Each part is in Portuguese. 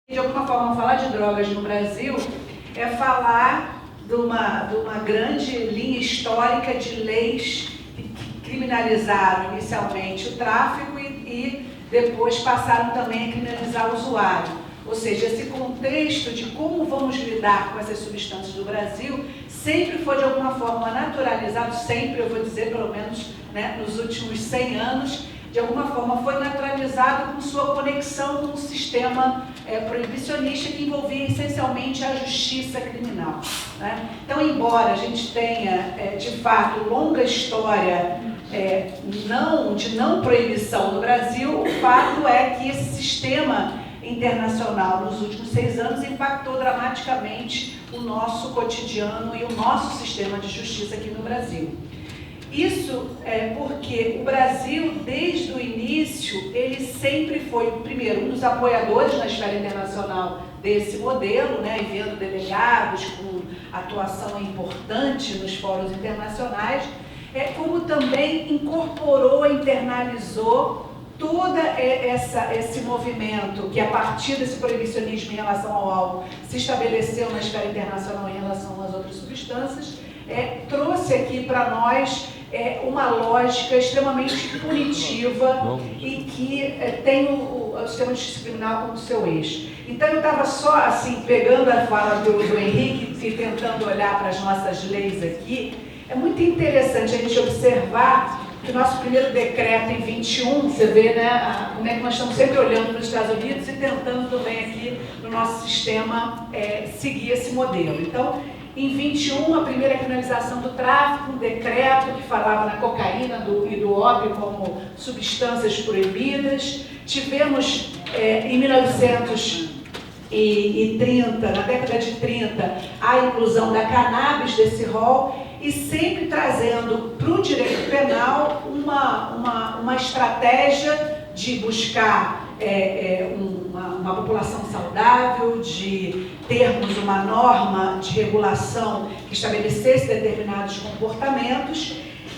De alguma forma, falar de drogas no Brasil é falar de uma grande linha histórica de leis que criminalizaram inicialmente o tráfico e depois passaram também a criminalizar o usuário. Ou seja, esse contexto de como vamos lidar com essas substâncias do Brasil sempre foi de alguma forma naturalizado, sempre, eu vou dizer, pelo menos, né, nos últimos 100 anos, de alguma forma foi naturalizado com sua conexão com o sistema proibicionista que envolvia essencialmente a justiça criminal, né? Então, embora a gente tenha, de fato, longa história de não proibição no Brasil, o fato é que esse sistema internacional nos últimos 6 anos impactou dramaticamente o nosso cotidiano e o nosso sistema de justiça aqui no Brasil. Isso é porque o Brasil, desde o início, ele sempre foi, primeiro, um dos apoiadores na esfera internacional desse modelo, né, enviando delegados com atuação importante nos fóruns internacionais, como também incorporou, internalizou todo esse movimento que, a partir desse proibicionismo em relação ao álcool, se estabeleceu na esfera internacional em relação às outras substâncias, trouxe aqui para nós uma lógica extremamente punitiva e que tem o sistema de justiça criminal como seu eixo. Então, eu estava só assim, pegando a fala do Henrique e tentando olhar para as nossas leis aqui. É muito interessante a gente observar que o nosso primeiro decreto em 21, você vê, né, como é que nós estamos sempre olhando para os Estados Unidos e tentando também aqui no nosso sistema seguir esse modelo. Então, em 21, a primeira criminalização do tráfico, um decreto que falava na cocaína e do ópio como substâncias proibidas. Tivemos, em 1930, na década de 30, a inclusão da cannabis desse rol e sempre trazendo para o direito penal uma estratégia de buscar uma população saudável, de termos uma norma de regulação que estabelecesse determinados comportamentos.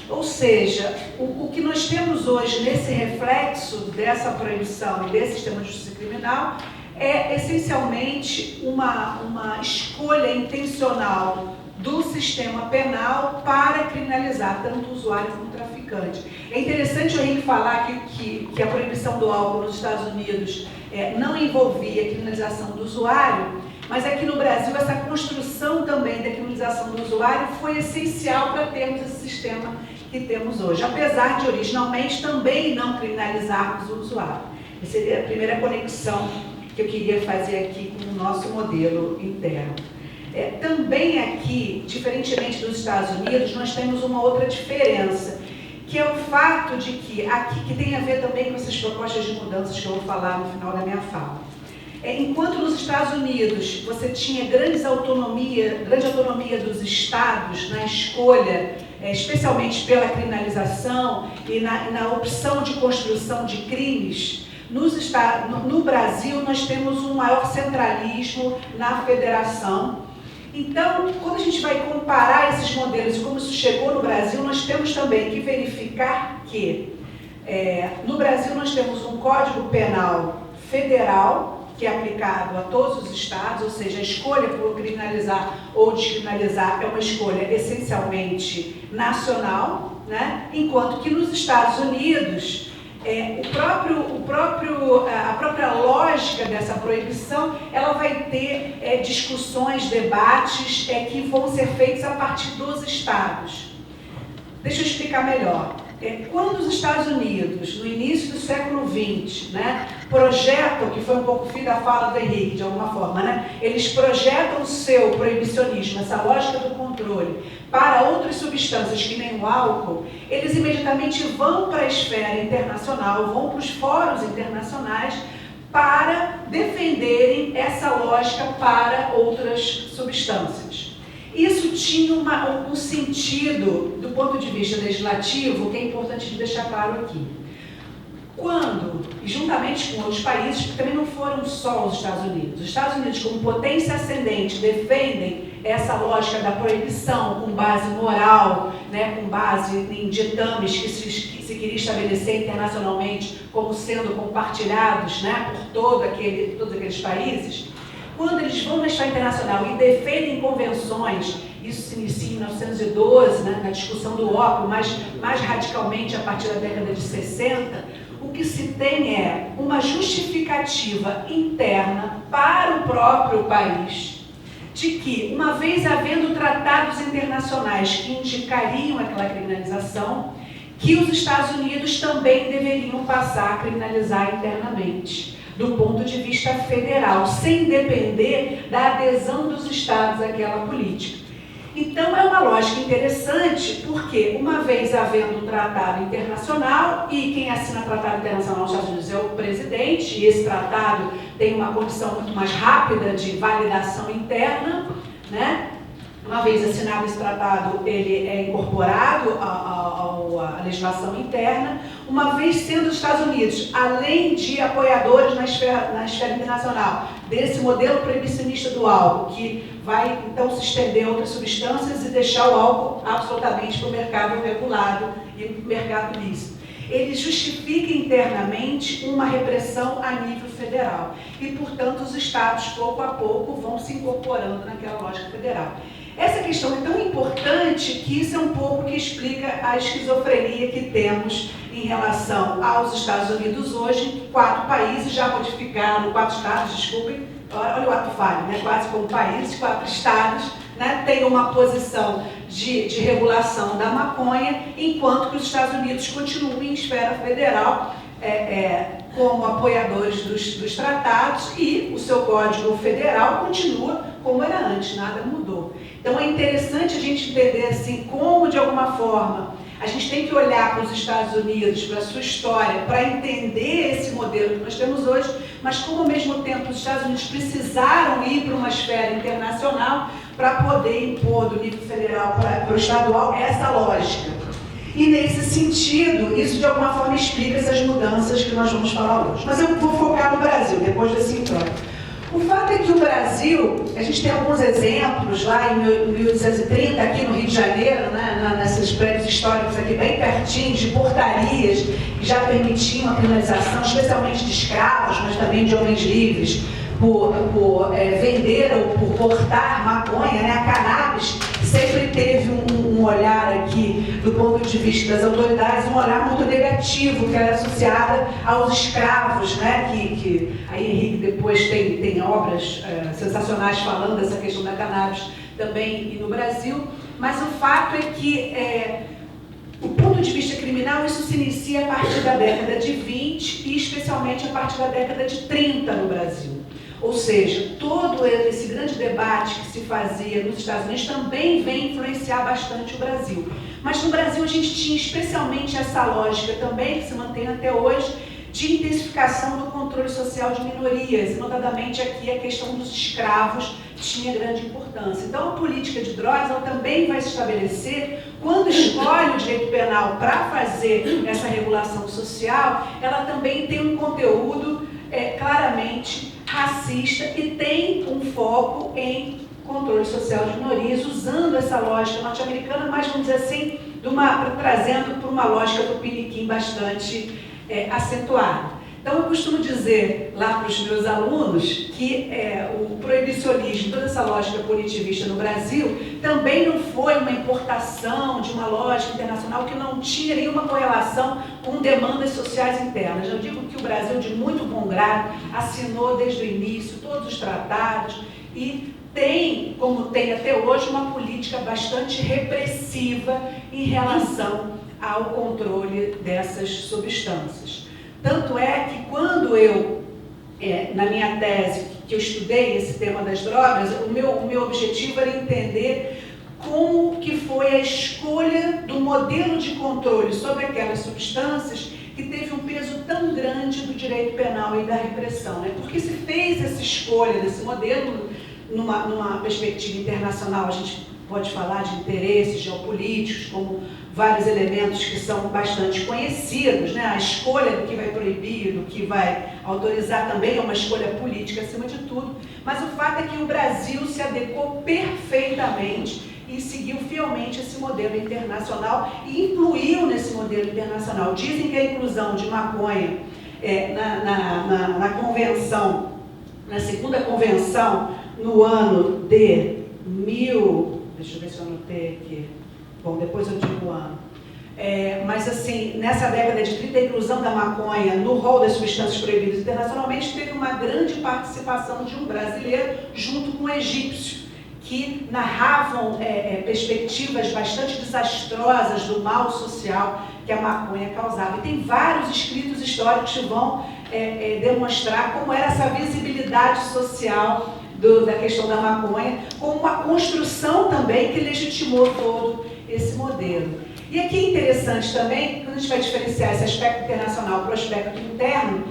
Ou seja, o que nós temos hoje nesse reflexo dessa proibição e desse sistema de justiça criminal é essencialmente uma escolha intencional do sistema penal para criminalizar tanto o usuário como o traficante. É interessante o Henrique falar que a proibição do álcool nos Estados Unidos não envolvia a criminalização do usuário, mas aqui no Brasil essa construção também da criminalização do usuário foi essencial para termos esse sistema que temos hoje, apesar de originalmente também não criminalizarmos o usuário. Essa seria a primeira conexão que eu queria fazer aqui com o nosso modelo interno. Também aqui, diferentemente dos Estados Unidos, nós temos uma outra diferença, que é o fato de que aqui, que tem a ver também com essas propostas de mudanças que eu vou falar no final da minha fala. Enquanto nos Estados Unidos você tinha grande autonomia dos estados na escolha, especialmente pela criminalização e na opção de construção de crimes, no Brasil nós temos um maior centralismo na federação. Então, quando a gente vai comparar esses modelos e como isso chegou no Brasil, nós temos também que verificar que no Brasil nós temos um Código Penal federal, que é aplicado a todos os estados, ou seja, a escolha por criminalizar ou descriminalizar é uma escolha essencialmente nacional, né? Enquanto que nos Estados Unidos, a própria lógica dessa proibição, ela vai ter discussões, debates que vão ser feitos a partir dos estados. Deixa eu explicar melhor. Quando os Estados Unidos, no início do século XX, né, projetam, que foi um pouco fim da fala do Henrique, de alguma forma, né, eles projetam o seu proibicionismo, essa lógica do controle, para outras substâncias que nem o álcool, eles imediatamente vão para a esfera internacional, vão para os fóruns internacionais para defenderem essa lógica para outras substâncias. Isso tinha um sentido, do ponto de vista legislativo, que é importante deixar claro aqui. quando, e juntamente com outros países, que também não foram só os Estados Unidos. Os Estados Unidos, como potência ascendente, defendem essa lógica da proibição com base moral, né, com base em ditames que se queria estabelecer internacionalmente como sendo compartilhados, né, por todos aqueles países. Quando eles vão na esfera internacional e defendem convenções, isso se inicia em 1912, né, na discussão do ópio, mais radicalmente a partir da década de 60, o que se tem é uma justificativa interna para o próprio país de que, uma vez havendo tratados internacionais que indicariam aquela criminalização, que os Estados Unidos também deveriam passar a criminalizar internamente, do ponto de vista federal, sem depender da adesão dos Estados àquela política. Então, é uma lógica interessante, porque, uma vez havendo um tratado internacional, e quem assina tratado internacional nos Estados Unidos é o presidente, e esse tratado tem uma condição muito mais rápida de validação interna, né? Uma vez assinado esse tratado, ele é incorporado à legislação interna. Uma vez sendo os Estados Unidos, além de apoiadores na esfera internacional, desse modelo proibicionista do álcool, que vai então se estender a outras substâncias e deixar o álcool absolutamente para o mercado regulado e para o mercado lícito. Ele justifica internamente uma repressão a nível federal. E, portanto, os estados, pouco a pouco, vão se incorporando naquela lógica federal. Essa questão é tão importante que isso é um pouco que explica a esquizofrenia que temos em relação aos Estados Unidos hoje. 4 países já modificaram, 4 estados, desculpem, olha o ato falho, né? Quase como países, 4 estados, né, têm uma posição de regulação da maconha, enquanto que os Estados Unidos continuam em esfera federal como apoiadores dos tratados, e o seu código federal continua como era antes, nada mudou. Então é interessante a gente entender assim, como de alguma forma a gente tem que olhar para os Estados Unidos, para a sua história, para entender esse modelo que nós temos hoje, mas como ao mesmo tempo os Estados Unidos precisaram ir para uma esfera internacional para poder impor do nível federal para o estadual essa lógica. E nesse sentido, isso de alguma forma explica essas mudanças que nós vamos falar hoje. Mas eu vou focar no Brasil, depois desse introito. O fato é que o Brasil, a gente tem alguns exemplos lá em 1830, aqui no Rio de Janeiro, né, nesses prédios históricos aqui bem pertinho, de portarias que já permitiam a criminalização, especialmente de escravos, mas também de homens livres, por vender ou por portar maconha, né, a cannabis. Sempre teve um olhar aqui, do ponto de vista das autoridades, um olhar muito negativo, que era associado aos escravos, né? Que aí Henrique depois tem obras sensacionais falando dessa questão da cannabis também e no Brasil, mas o fato é que, do ponto de vista criminal, isso se inicia a partir da década de 20 e especialmente a partir da década de 30 no Brasil. Ou seja, todo esse grande debate que se fazia nos Estados Unidos também vem influenciar bastante o Brasil. Mas no Brasil a gente tinha especialmente essa lógica também, que se mantém até hoje, de intensificação do controle social de minorias, e notadamente aqui a questão dos escravos tinha grande importância. Então a política de drogas ela também vai se estabelecer quando escolhe o direito penal para fazer essa regulação social, ela também tem um conteúdo claramente racista e tem um foco em controle social de minorias, usando essa lógica norte-americana, mas vamos dizer assim, trazendo para uma lógica do piniquim bastante acentuada. Então eu costumo dizer lá para os meus alunos que o proibicionismo, toda essa lógica punitivista no Brasil, também não foi uma importação de uma lógica internacional que não tinha nenhuma correlação com demandas sociais internas. Eu digo que o Brasil, de muito bom grado, assinou desde o início todos os tratados e tem, como tem até hoje, uma política bastante repressiva em relação ao controle dessas substâncias. Tanto é que quando eu, na minha tese, que eu estudei esse tema das drogas, o meu objetivo era entender como que foi a escolha do modelo de controle sobre aquelas substâncias que teve um peso tão grande do direito penal e da repressão, né? Porque se fez essa escolha desse modelo numa perspectiva internacional, a gente pode falar de interesses geopolíticos, como vários elementos que são bastante conhecidos, né? A escolha do que vai proibir, do que vai autorizar também é uma escolha política acima de tudo, mas o fato é que o Brasil se adequou perfeitamente e seguiu fielmente esse modelo internacional e incluiu nesse modelo internacional. Dizem que a inclusão de maconha na convenção, na segunda convenção, no ano de deixa eu ver se eu anotei aqui, bom, depois eu digo o ano, mas assim, nessa década de 30, a inclusão da maconha no rol das substâncias proibidas internacionalmente teve uma grande participação de um brasileiro junto com um egípcio, que narravam perspectivas bastante desastrosas do mal social que a maconha causava. E tem vários escritos históricos que vão demonstrar como era essa visibilidade social da questão da maconha, como uma construção também que legitimou todo esse modelo. E aqui é interessante também, quando a gente vai diferenciar esse aspecto internacional para o aspecto interno,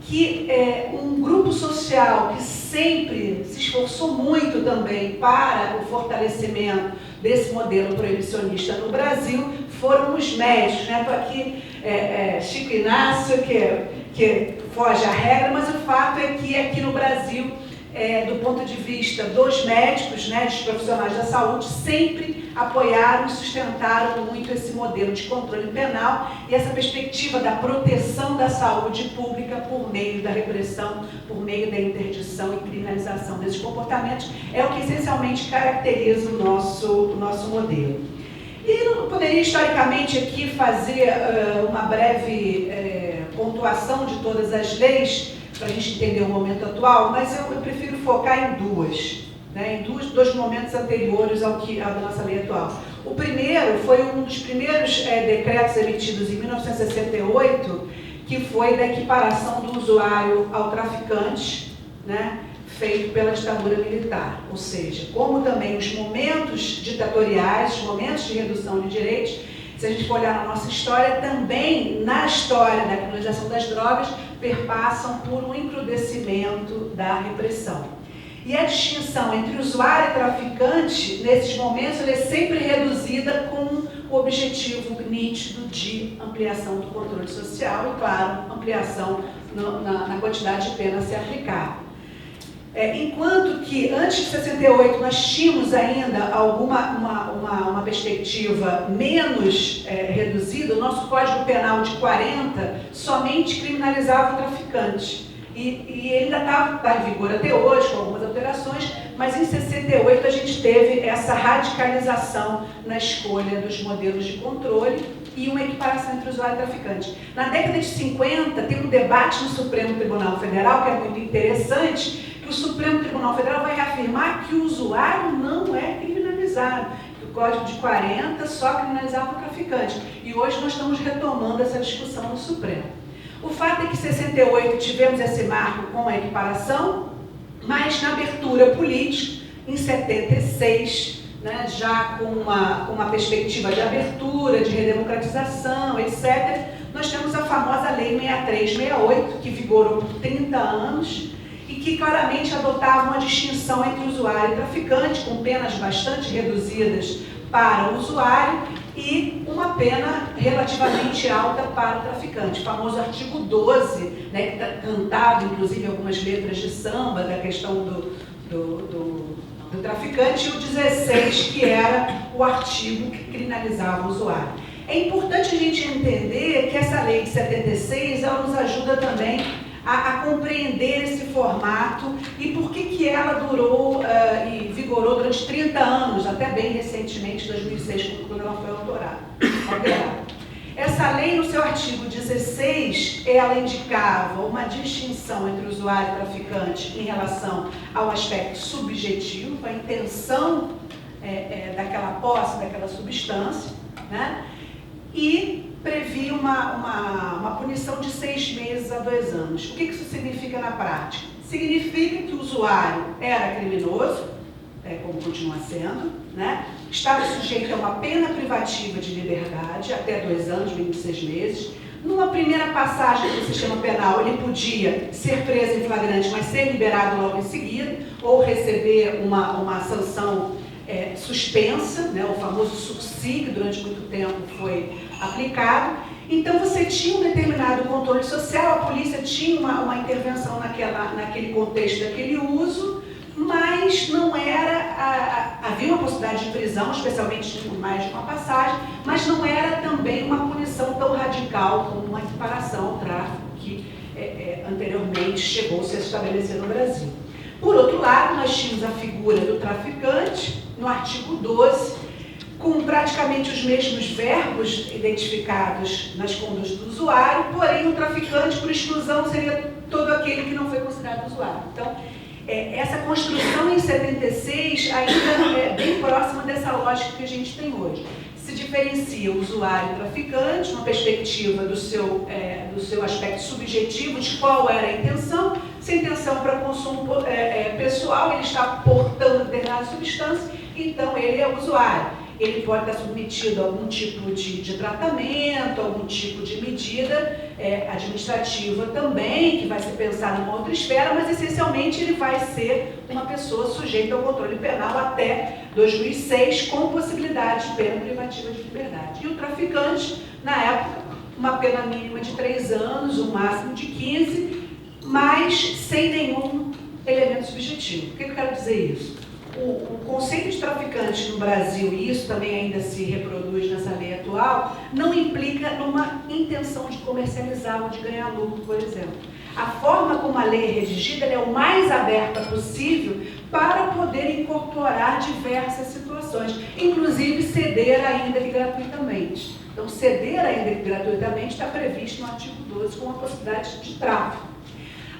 que um grupo social que sempre se esforçou muito também para o fortalecimento desse modelo proibicionista no Brasil foram os médicos, né? Estou aqui, Chico Inácio, que foge à regra, mas o fato é que aqui no Brasil, do ponto de vista dos médicos, né, dos profissionais da saúde, sempre apoiaram e sustentaram muito esse modelo de controle penal e essa perspectiva da proteção da saúde pública por meio da repressão, por meio da interdição e criminalização desses comportamentos, é o que essencialmente caracteriza o nosso modelo. E eu poderia historicamente aqui fazer uma breve pontuação de todas as leis, para a gente entender o momento atual, mas eu prefiro focar em duas, né, em dois momentos anteriores à da nossa lei atual. O primeiro foi um dos primeiros decretos emitidos em 1968, que foi da equiparação do usuário ao traficante, né, feito pela ditadura militar. Ou seja, como também os momentos ditatoriais, os momentos de redução de direitos, se a gente for olhar na nossa história, também na história da criminalização das drogas, perpassam por um encrudecimento da repressão. E a distinção entre usuário e traficante, nesses momentos, ela é sempre reduzida com o objetivo nítido de ampliação do controle social e, claro, ampliação na quantidade de pena a ser aplicada. Enquanto que antes de 68 nós tínhamos ainda uma perspectiva menos reduzida, o nosso Código Penal de 40 somente criminalizava o traficante. E ele ainda está em vigor até hoje, com algumas alterações, mas em 68 a gente teve essa radicalização na escolha dos modelos de controle e uma equiparação entre usuário e traficante. Na década de 50 tem um debate no Supremo Tribunal Federal que é muito interessante, que o Supremo Tribunal Federal vai reafirmar que o usuário não é criminalizado, que o Código de 40 só criminalizava o traficante. E hoje nós estamos retomando essa discussão no Supremo. O fato é que em 68 tivemos esse marco com a equiparação, mas na abertura política, em 76, né, já com uma perspectiva de abertura, de redemocratização, etc., nós temos a famosa Lei 6368, que vigorou por 30 anos, e que claramente adotava uma distinção entre usuário e traficante, com penas bastante reduzidas para o usuário e uma pena relativamente alta para o traficante. O famoso artigo 12, né, que está cantado, inclusive, algumas letras de samba, da questão do traficante, e o 16, que era o artigo que criminalizava o usuário. É importante a gente entender que essa lei de 76, ela nos ajuda também a compreender esse formato e por que ela durou e vigorou durante 30 anos, até bem recentemente, 2006, quando ela foi alterada. Essa lei, no seu artigo 16, ela indicava uma distinção entre usuário e traficante em relação ao aspecto subjetivo, a intenção daquela posse, daquela substância, né? E previa uma punição de 6 meses a 2 anos. O que isso significa na prática? Significa que o usuário era criminoso, como continua sendo, né? Estava sujeito a uma pena privativa de liberdade até 2 anos, mínimo 6 meses. Numa primeira passagem do sistema penal, ele podia ser preso em flagrante, mas ser liberado logo em seguida, ou receber uma sanção suspensa, né, o famoso sursi, que durante muito tempo foi aplicado. Então você tinha um determinado controle social, a polícia tinha uma intervenção naquele contexto daquele uso, mas não era, havia uma possibilidade de prisão, especialmente por mais de uma passagem, mas não era também uma punição tão radical como uma equiparação ao tráfico que anteriormente chegou-se a estabelecer no Brasil. Por outro lado, nós tínhamos a figura do traficante, no artigo 12, com praticamente os mesmos verbos identificados nas condutas do usuário, porém o traficante, por exclusão, seria todo aquele que não foi considerado usuário. Então, essa construção em 76 ainda é bem próxima dessa lógica que a gente tem hoje. Se diferencia o usuário e o traficante, uma perspectiva do seu aspecto subjetivo, de qual era a intenção. Se a intenção para consumo pessoal, ele está portando determinada substância, então ele é usuário. Ele pode estar submetido a algum tipo de tratamento, algum tipo de medida administrativa também, que vai ser pensada numa outra esfera, mas essencialmente ele vai ser uma pessoa sujeita ao controle penal até 2006, com possibilidade de pena privativa de liberdade. E o traficante, na época, uma pena mínima de 3 anos, um máximo de 15, mas sem nenhum elemento subjetivo. Por que eu quero dizer isso? O conceito de traficante no Brasil, e isso também ainda se reproduz nessa lei atual, não implica numa intenção de comercializar ou de ganhar lucro, por exemplo. A forma como a lei é redigida é o mais aberta possível para poder incorporar diversas situações, inclusive ceder ainda que gratuitamente. Então, ceder ainda que gratuitamente está previsto no artigo 12 com a possibilidade de tráfico.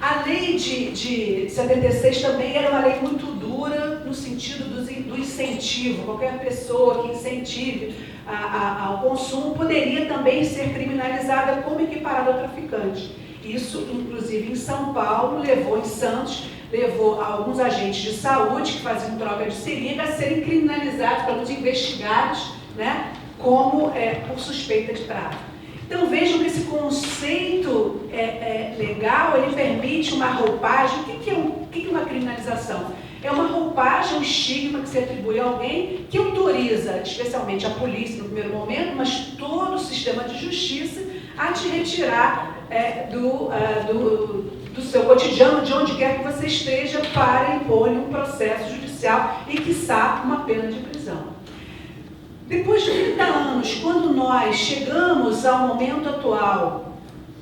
A lei de 76 também era uma lei muito dura no sentido do incentivo. Qualquer pessoa que incentive ao consumo poderia também ser criminalizada como equiparada ao traficante. Isso, inclusive, em São Paulo, em Santos, levou alguns agentes de saúde que faziam troca de seringa a serem criminalizados, pelo menos investigados, né, como por suspeita de tráfico. Então vejam que esse conceito legal, ele permite uma roupagem. O que é uma criminalização? É uma roupagem, um estigma que se atribui a alguém que autoriza, especialmente a polícia no primeiro momento, mas todo o sistema de justiça a te retirar do seu cotidiano, de onde quer que você esteja, para impor um processo judicial e, quiçá, uma pena de prisão. Depois de 30 anos, quando nós chegamos ao momento atual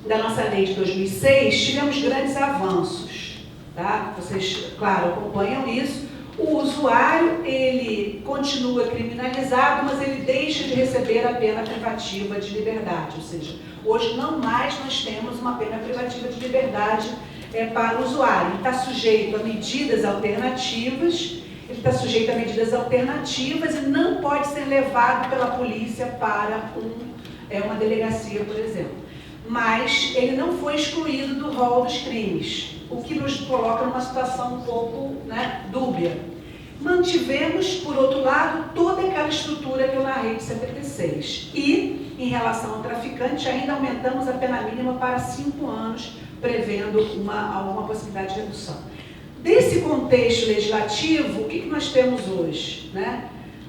da nossa lei de 2006, tivemos grandes avanços. Tá? Vocês, claro, acompanham isso. O usuário, ele continua criminalizado, mas ele deixa de receber a pena privativa de liberdade. Ou seja, hoje não mais nós temos uma pena privativa de liberdade para o usuário. Ele está sujeito a medidas alternativas. Ele está sujeito a medidas alternativas e não pode ser levado pela polícia para uma delegacia, por exemplo. Mas ele não foi excluído do rol dos crimes, o que nos coloca numa situação um pouco dúbia. Mantivemos, por outro lado, toda aquela estrutura que eu narrei de 76. E, em relação ao traficante, ainda aumentamos a pena mínima para 5 anos, prevendo alguma possibilidade de redução. Desse contexto legislativo, o que nós temos hoje?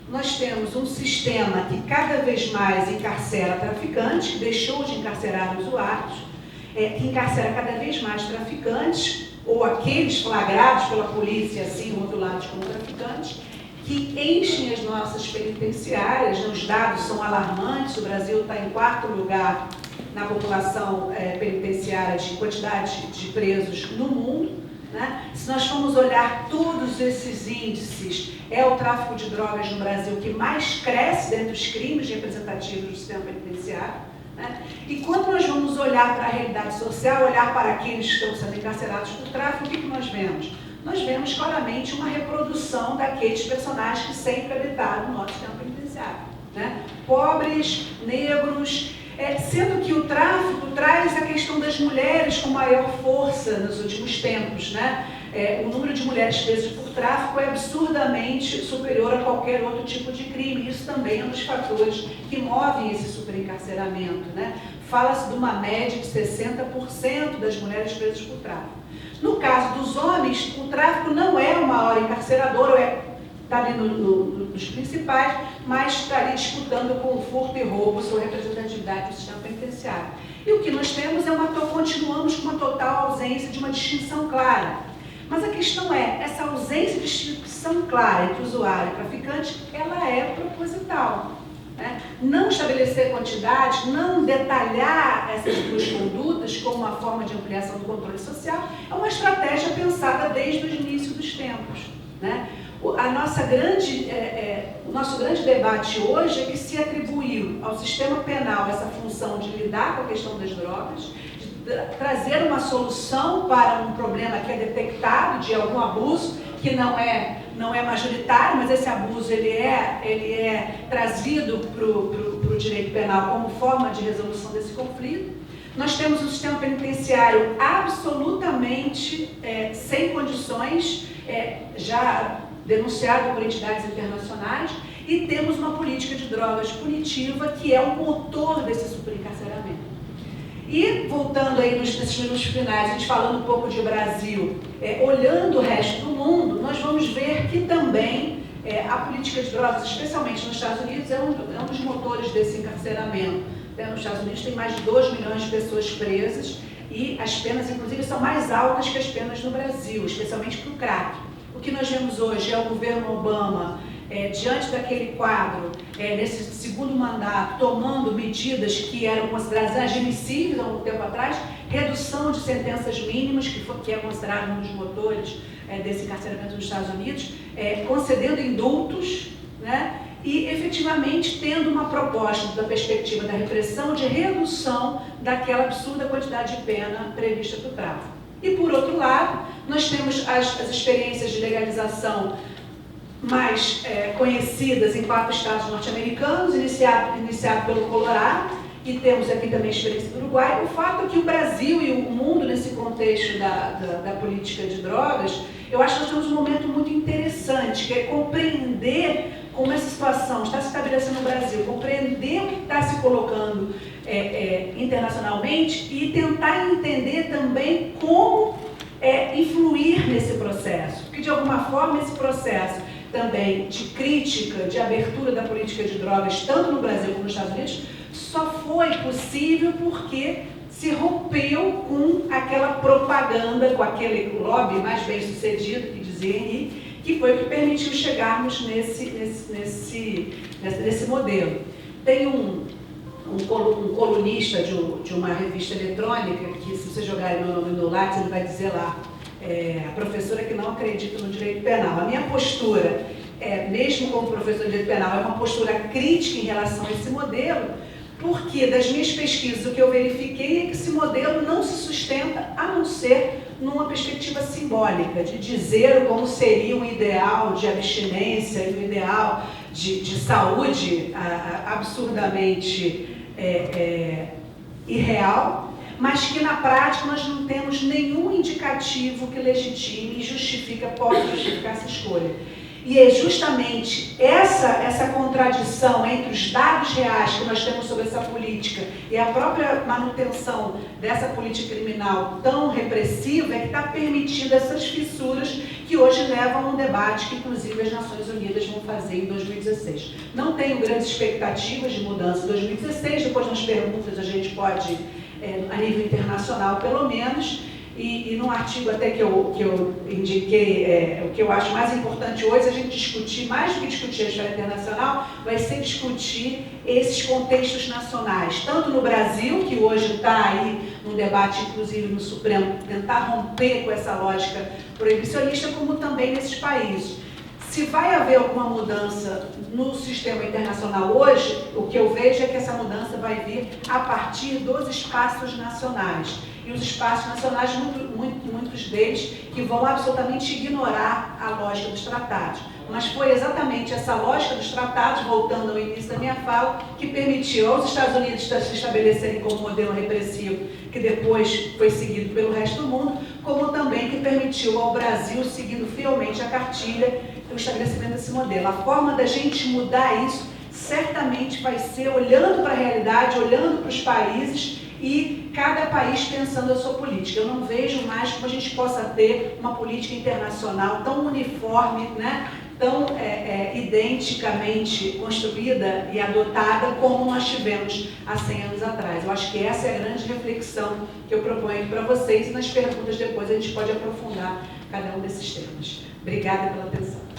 Nós temos um sistema que cada vez mais encarcera traficantes, deixou de encarcerar usuários, que encarcera cada vez mais traficantes, ou aqueles flagrados pela polícia, assim, rotulados como traficantes, que enchem as nossas penitenciárias. Os dados são alarmantes, o Brasil está em 4º lugar na população penitenciária de quantidade de presos no mundo. Se nós formos olhar todos esses índices, é o tráfico de drogas no Brasil que mais cresce dentre os crimes representativos do sistema penitenciário. E quando nós vamos olhar para a realidade social, olhar para aqueles que estão sendo encarcerados por tráfico, o que nós vemos? Nós vemos claramente uma reprodução daqueles personagens que sempre habitaram o nosso sistema penitenciário. Pobres, negros, sendo que o tráfico traz a questão das mulheres com maior força nos últimos tempos. O número de mulheres presas por tráfico é absurdamente superior a qualquer outro tipo de crime. Isso também é um dos fatores que movem esse superencarceramento. Fala-se de uma média de 60% das mulheres presas por tráfico. No caso dos homens, o tráfico não é o maior encarcerador, está ali nos principais, mas está ali disputando com o furto e roubo sua representatividade do sistema penitenciário. E o que nós temos continuamos com uma total ausência de uma distinção clara. Mas a questão é, essa ausência de distinção clara entre usuário e traficante, ela é proposital. Né? Não estabelecer quantidade, não detalhar essas duas condutas como uma forma de ampliação do controle social, é uma estratégia pensada desde o início dos tempos. Né? O nosso grande debate hoje é que se atribuiu ao sistema penal essa função de lidar com a questão das drogas, de trazer uma solução para um problema que é detectado de algum abuso, que não é majoritário, mas esse abuso ele é trazido para o direito penal como forma de resolução desse conflito. Nós temos um sistema penitenciário absolutamente sem condições, já denunciado por entidades internacionais, e temos uma política de drogas punitiva que é o motor desse superencarceramento. E, voltando aí nesses minutos finais, a gente falando um pouco de Brasil, olhando o resto do mundo, nós vamos ver que também a política de drogas, especialmente nos Estados Unidos, é um dos motores desse encarceramento. Nos Estados Unidos tem mais de 2 milhões de pessoas presas e as penas, inclusive, são mais altas que as penas no Brasil, especialmente para o crack. O que nós vemos hoje é o governo Obama, diante daquele quadro, nesse segundo mandato, tomando medidas que eram consideradas admissíveis há um tempo atrás, redução de sentenças mínimas, que é considerado um dos motores desse encarceramento nos Estados Unidos, concedendo indultos, né? E efetivamente tendo uma proposta da perspectiva da repressão de redução daquela absurda quantidade de pena prevista para o tráfico. E por outro lado, nós temos as experiências de legalização mais conhecidas em 4 estados norte-americanos, iniciado pelo Colorado, e temos aqui também a experiência do Uruguai. O fato é que o Brasil e o mundo, nesse contexto da política de drogas, eu acho que nós temos um momento muito interessante, que é compreender como essa situação está se estabelecendo no Brasil, compreender o que está se colocando internacionalmente e tentar entender também como influir nesse processo. Porque, de alguma forma, esse processo também de crítica, de abertura da política de drogas, tanto no Brasil como nos Estados Unidos, só foi possível porque se rompeu com aquela propaganda, com aquele lobby mais bem sucedido, que dizia Henrique, que foi o que permitiu chegarmos nesse modelo. Tem um colunista de uma revista eletrônica, que se você jogar meu nome no Lattes, ele vai dizer lá, a professora que não acredita no direito penal. A minha postura, mesmo como professora de direito penal, é uma postura crítica em relação a esse modelo, porque das minhas pesquisas o que eu verifiquei é que esse modelo não se sustenta a não ser numa perspectiva simbólica, de dizer como seria um ideal de abstinência e um ideal de saúde absurdamente irreal, mas que na prática nós não temos nenhum indicativo que legitime e possa justificar essa escolha. E é justamente essa contradição entre os dados reais que nós temos sobre essa política e a própria manutenção dessa política criminal tão repressiva que está permitindo essas fissuras que hoje levam a um debate que, inclusive, as Nações Unidas vão fazer em 2016. Não tenho grandes expectativas de mudança em 2016, depois nas perguntas a gente pode, a nível internacional pelo menos, e num artigo até que eu indiquei, o que eu acho mais importante hoje, a gente discutir, mais do que discutir a história internacional, vai ser discutir esses contextos nacionais, tanto no Brasil, que hoje está aí num debate, inclusive no Supremo, tentar romper com essa lógica proibicionista, como também nesses países. Se vai haver alguma mudança no sistema internacional hoje, o que eu vejo é que essa mudança vai vir a partir dos espaços nacionais. E os espaços nacionais, muitos deles, que vão absolutamente ignorar a lógica dos tratados. Mas foi exatamente essa lógica dos tratados, voltando ao início da minha fala, que permitiu aos Estados Unidos se estabelecerem como modelo repressivo, que depois foi seguido pelo resto do mundo, como também que permitiu ao Brasil, seguindo fielmente a cartilha, o estabelecimento desse modelo. A forma da gente mudar isso certamente vai ser olhando para a realidade, olhando para os países e cada país pensando a sua política. Eu não vejo mais como a gente possa ter uma política internacional tão uniforme, né, tão identicamente construída e adotada como nós tivemos há 100 anos atrás. Eu acho que essa é a grande reflexão que eu proponho aqui para vocês, e nas perguntas depois a gente pode aprofundar cada um desses temas. Obrigada pela atenção.